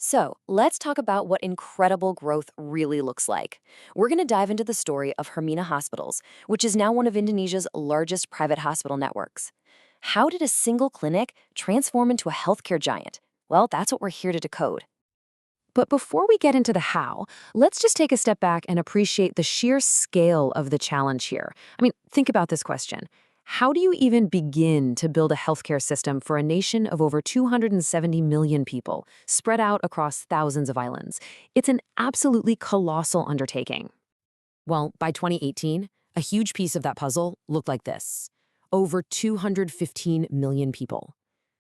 So, let's talk about what incredible growth really looks like. We're going to dive into the story of Hermina Hospitals, which is now one of Indonesia's largest private hospital networks. How did a single clinic transform into a healthcare giant? Well, that's what we're here to decode. But before we get into the how, let's just take a step back and appreciate the sheer scale of the challenge here. Think about this question. How do you even begin to build a healthcare system for a nation of over 270 million people, spread out across thousands of islands? It's an absolutely colossal undertaking. Well, by 2018, a huge piece of that puzzle looked like this. Over 215 million people.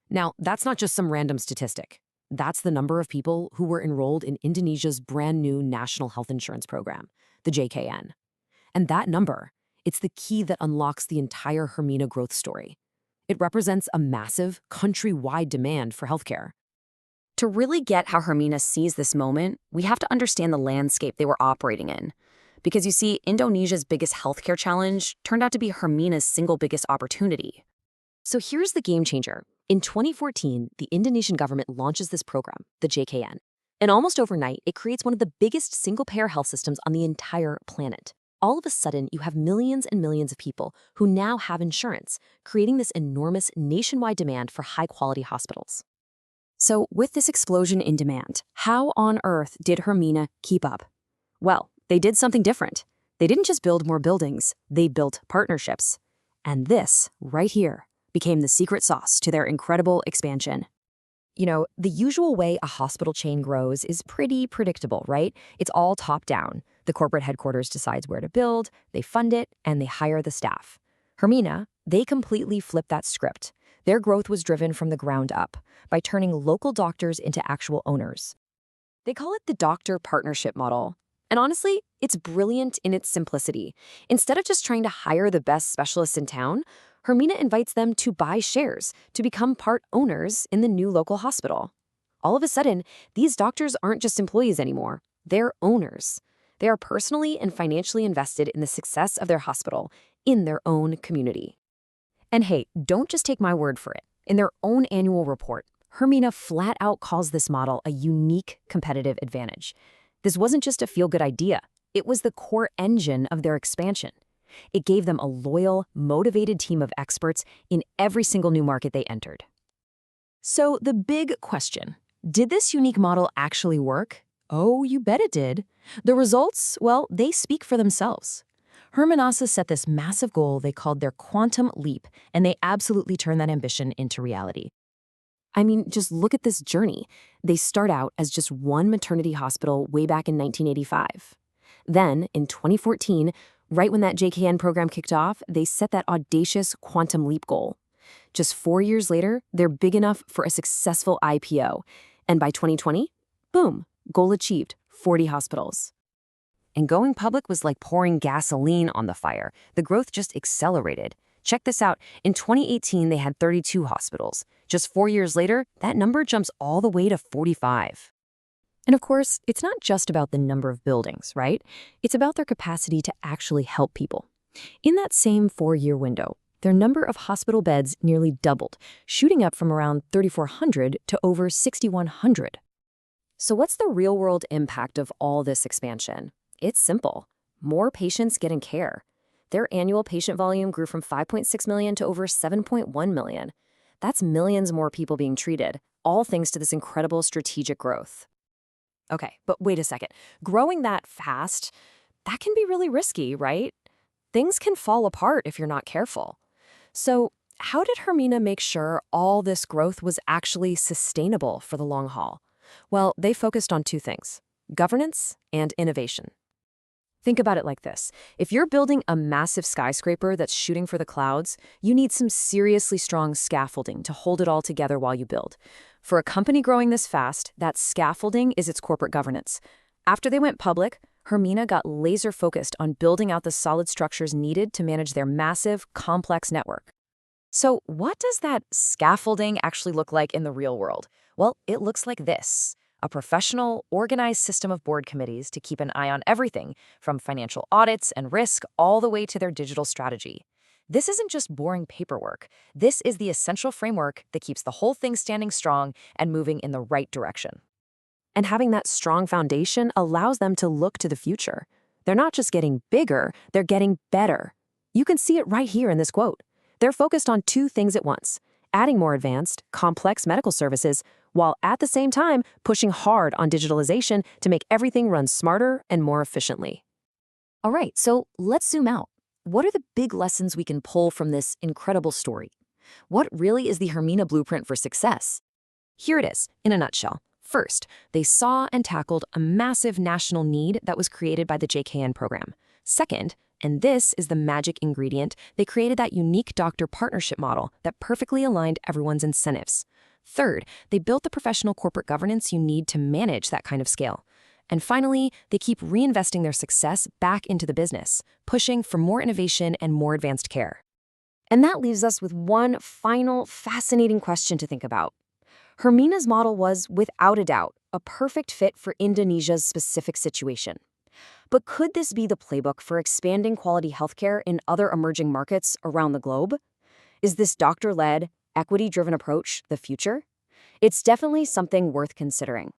Now, that's not just some random statistic. That's the number of people who were enrolled in Indonesia's brand new national health insurance program, the JKN. And that number, it's the key that unlocks the entire Hermina growth story. It represents a massive, countrywide demand for healthcare. To really get how Hermina sees this moment, we have to understand the landscape they were operating in. Because you see, Indonesia's biggest healthcare challenge turned out to be Hermina's single biggest opportunity. So here's the game changer. In 2014, the Indonesian government launches this program, the JKN. And almost overnight, it creates one of the biggest single-payer health systems on the entire planet. All of a sudden, you have millions and millions of people who now have insurance, creating this enormous nationwide demand for high-quality hospitals. So with this explosion in demand, how on earth did Hermina keep up? Well, they did something different. They didn't just build more buildings, they built partnerships. And this, right here, became the secret sauce to their incredible expansion. You know, the usual way a hospital chain grows is pretty predictable, right? It's all top-down. The corporate headquarters decides where to build, they fund it, and they hire the staff. Hermina, they completely flipped that script. Their growth was driven from the ground up by turning local doctors into actual owners. They call it the doctor partnership model. And honestly, it's brilliant in its simplicity. Instead of just trying to hire the best specialists in town, Hermina invites them to buy shares, to become part owners in the new local hospital. All of a sudden, these doctors aren't just employees anymore. They're owners. They are personally and financially invested in the success of their hospital, in their own community. And hey, don't just take my word for it. In their own annual report, Hermina flat out calls this model a unique competitive advantage. This wasn't just a feel-good idea. It was the core engine of their expansion. It gave them a loyal, motivated team of experts in every single new market they entered. So the big question, did this unique model actually work? Oh, you bet it did. The results, well, they speak for themselves. Hermanasa set this massive goal they called their quantum leap, and they absolutely turned that ambition into reality. Just look at this journey. They start out as just one maternity hospital way back in 1985. Then, in 2014, right when that JKN program kicked off, they set that audacious quantum leap goal. Just 4 years later, they're big enough for a successful IPO. And by 2020, boom, goal achieved, 40 hospitals. And going public was like pouring gasoline on the fire. The growth just accelerated. Check this out. In 2018, they had 32 hospitals. Just 4 years later, that number jumps all the way to 45. And of course, it's not just about the number of buildings, right? It's about their capacity to actually help people. In that same 4-year window, their number of hospital beds nearly doubled, shooting up from around 3,400 to over 6,100. So what's the real-world impact of all this expansion? It's simple. More patients getting care. Their annual patient volume grew from 5.6 million to over 7.1 million. That's millions more people being treated, all thanks to this incredible strategic growth. Okay, but wait a second. Growing that fast, that can be really risky, right? Things can fall apart if you're not careful. So how did Hermina make sure all this growth was actually sustainable for the long haul? Well, they focused on two things: governance and innovation. Think about it like this. If you're building a massive skyscraper that's shooting for the clouds, you need some seriously strong scaffolding to hold it all together while you build. For a company growing this fast, that scaffolding is its corporate governance. After they went public, Hermina got laser-focused on building out the solid structures needed to manage their massive, complex network. So what does that scaffolding actually look like in the real world? Well, it looks like this. A professional, organized system of board committees to keep an eye on everything, from financial audits and risk all the way to their digital strategy. This isn't just boring paperwork. This is the essential framework that keeps the whole thing standing strong and moving in the right direction. And having that strong foundation allows them to look to the future. They're not just getting bigger, they're getting better. You can see it right here in this quote. They're focused on two things at once: adding more advanced, complex medical services, while at the same time pushing hard on digitalization to make everything run smarter and more efficiently. All right, so let's zoom out. What are the big lessons we can pull from this incredible story? What really is the Hermina blueprint for success? Here it is, in a nutshell. First, they saw and tackled a massive national need that was created by the JKN program. Second, and this is the magic ingredient, they created that unique doctor partnership model that perfectly aligned everyone's incentives. Third, they built the professional corporate governance you need to manage that kind of scale. And finally, they keep reinvesting their success back into the business, pushing for more innovation and more advanced care. And that leaves us with one final fascinating question to think about. Hermina's model was, without a doubt, a perfect fit for Indonesia's specific situation. But could this be the playbook for expanding quality healthcare in other emerging markets around the globe? Is this doctor-led, equity-driven approach the future? It's definitely something worth considering.